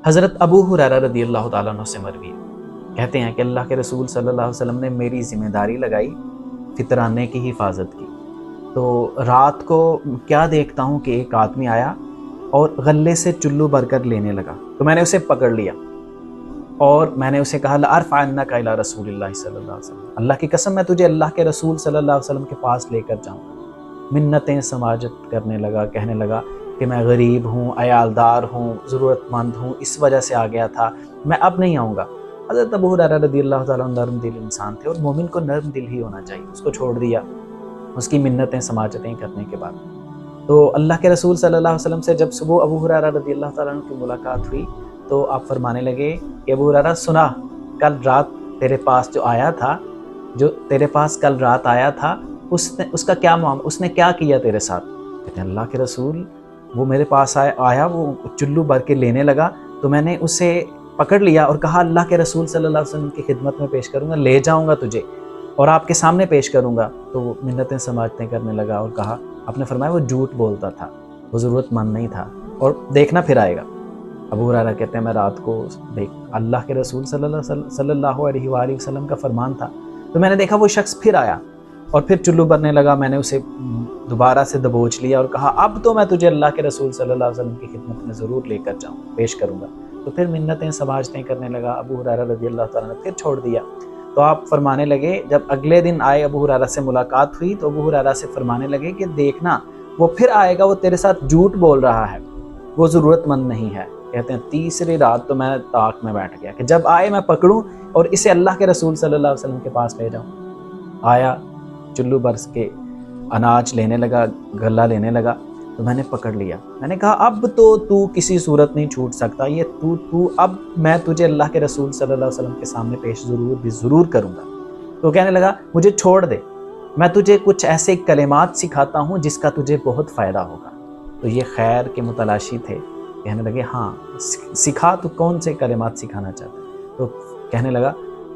حضرت ابو ہریرہ رضی اللہ تعالیٰ عنہ سے مروی ہے، کہتے ہیں کہ اللہ کے رسول صلی اللہ علیہ وسلم نے میری ذمہ داری لگائی فطرانے کی حفاظت کی۔ تو رات کو کیا دیکھتا ہوں کہ ایک آدمی آیا اور غلے سے چلو بھر کر لینے لگا، تو میں نے اسے پکڑ لیا اور میں نے اسے کہا لأرفعنک الی رسول اللہ صلی اللہ علیہ وسلم، اللہ کی قسم میں تجھے اللہ کے رسول صلی اللہ علیہ وسلم کے پاس لے کر جاؤں گا۔ منتیں سماجت کرنے لگا، کہنے لگا کہ میں غریب ہوں، عیالدار ہوں، ضرورت مند ہوں، اس وجہ سے آ گیا تھا، میں اب نہیں آؤں گا۔ حضرت ابو ہریرہ رضی اللہ تعالیٰ عنہ نرم دل انسان تھے، اور مومن کو نرم دل ہی ہونا چاہیے۔ اس کو چھوڑ دیا اس کی منتیں سماجتیں کرنے کے بعد۔ تو اللہ کے رسول صلی اللہ علیہ وسلم سے جب صبح ابو ہریرہ رضی اللہ تعالیٰ عنہ کی ملاقات ہوئی تو آپ فرمانے لگے کہ ابو ہریرہ سنا، کل رات تیرے پاس جو آیا تھا، جو تیرے پاس کل رات آیا تھا، اس کا کیا معاملہ، اس نے کیا کیا تیرے ساتھ؟ کہتے ہیں اللہ کے رسول وہ میرے پاس آیا، وہ چلو بھر کے لینے لگا، تو میں نے اسے پکڑ لیا اور کہا اللہ کے رسول صلی اللہ علیہ وسلم کی خدمت میں پیش کروں گا، لے جاؤں گا تجھے اور آپ کے سامنے پیش کروں گا۔ تو وہ منتیں سماجتیں کرنے لگا اور کہا، آپ نے فرمایا وہ جھوٹ بولتا تھا، وہ ضرورت مند نہیں تھا اور دیکھنا پھر آئے گا۔ ابو ہریرہ کہتے ہیں میں رات کو اللہ کے رسول صلی اللہ علیہ وآلہ وسلم کا فرمان تھا، تو میں نے دیکھا وہ شخص پھر آیا اور پھر چلو بھرنے لگا، میں نے اسے دوبارہ سے دبوچ لیا اور کہا اب تو میں تجھے اللہ کے رسول صلی اللہ علیہ وسلم کی خدمت میں ضرور لے کر جاؤں، پیش کروں گا۔ تو پھر منتیں سماجتیں کرنے لگا، ابو ہریرہ رضی اللہ تعالیٰ نے پھر چھوڑ دیا۔ تو آپ فرمانے لگے، جب اگلے دن آئے ابو ہریرہ سے ملاقات ہوئی تو ابو ہریرہ سے فرمانے لگے کہ دیکھنا وہ پھر آئے گا، وہ تیرے ساتھ جھوٹ بول رہا ہے، وہ ضرورت مند نہیں ہے۔ کہتے ہیں تیسری رات تو میں طاق میں بیٹھ گیا کہ جب آئے میں پکڑوں اور اسے اللہ کے رسول صلی اللہ علیہ وسلم کے پاس لے جاؤں۔ آیا، چلو برس کے اناج لینے لگا، غلہ لینے لگا، تو میں نے پکڑ لیا، میں نے کہا اب تو کسی صورت نہیں چھوٹ سکتا، یہ تو اب میں تجھے اللہ کے رسول صلی اللہ علیہ وسلم کے سامنے پیش ضرور کروں گا۔ تو کہنے لگا مجھے چھوڑ دے، میں تجھے کچھ ایسے کلمات سکھاتا ہوں جس کا تجھے بہت فائدہ ہوگا۔ تو یہ خیر کے متلاشی تھے، کہنے لگے ہاں سکھا، تو کون سے کلمات سکھانا چاہتا؟ تو کہنے لگا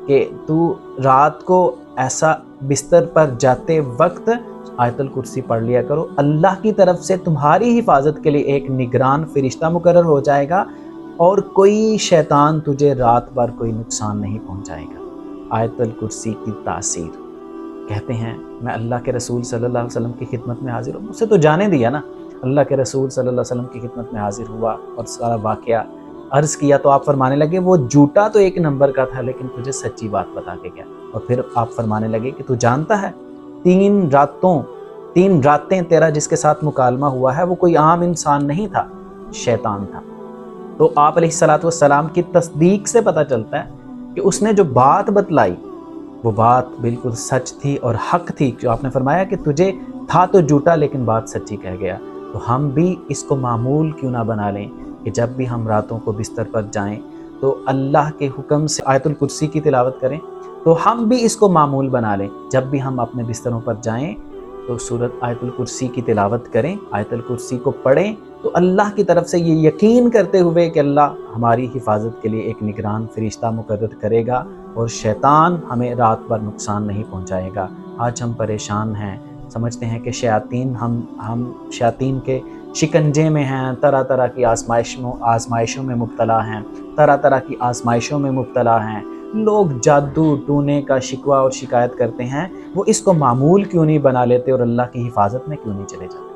کہ تو رات کو ایسا بستر پر جاتے وقت آیت الکرسی پڑھ لیا کرو، اللہ کی طرف سے تمہاری حفاظت کے لیے ایک نگران فرشتہ مقرر ہو جائے گا اور کوئی شیطان تجھے رات بھر کوئی نقصان نہیں پہنچائے گا۔ آیت الکرسی کی تاثیر۔ کہتے ہیں میں اللہ کے رسول صلی اللہ علیہ وسلم کی خدمت میں حاضر ہوں، اسے تو جانے دیا نا، اللہ کے رسول صلی اللہ علیہ وسلم کی خدمت میں حاضر ہوا اور سارا واقعہ عرض کیا، تو آپ فرمانے لگے وہ جھوٹا تو ایک نمبر کا تھا لیکن تجھے سچی بات بتا کے گیا۔ اور پھر آپ فرمانے لگے کہ تو جانتا ہے 3 راتیں تیرا جس کے ساتھ مکالمہ ہوا ہے وہ کوئی عام انسان نہیں تھا، شیطان تھا۔ تو آپ علیہ الصلوۃ والسلام کی تصدیق سے پتہ چلتا ہے کہ اس نے جو بات بتلائی وہ بات بالکل سچ تھی اور حق تھی، جو آپ نے فرمایا کہ تجھے تھا تو جھوٹا لیکن بات سچی کہہ گیا۔ تو ہم بھی اس کو معمول کیوں نہ بنا لیں کہ جب بھی ہم راتوں کو بستر پر جائیں تو اللہ کے حکم سے آیت الکرسی کی تلاوت کریں، تو ہم بھی اس کو معمول بنا لیں، جب بھی ہم اپنے بستروں پر جائیں تو سورت آیت الکرسی کی تلاوت کریں، آیت الکرسی کو پڑھیں، تو اللہ کی طرف سے یہ یقین کرتے ہوئے کہ اللہ ہماری حفاظت کے لیے ایک نگران فرشتہ مقرر کرے گا اور شیطان ہمیں رات بھر نقصان نہیں پہنچائے گا۔ آج ہم پریشان ہیں، سمجھتے ہیں کہ ہم شیاطین کے شکنجے میں ہیں، طرح طرح کی آزمائشوں میں مبتلا ہیں، طرح طرح کی آزمائشوں میں مبتلا ہیں۔ لوگ جادو ٹونے کا شکوہ اور شکایت کرتے ہیں، وہ اس کو معمول کیوں نہیں بنا لیتے اور اللہ کی حفاظت میں کیوں نہیں چلے جاتے؟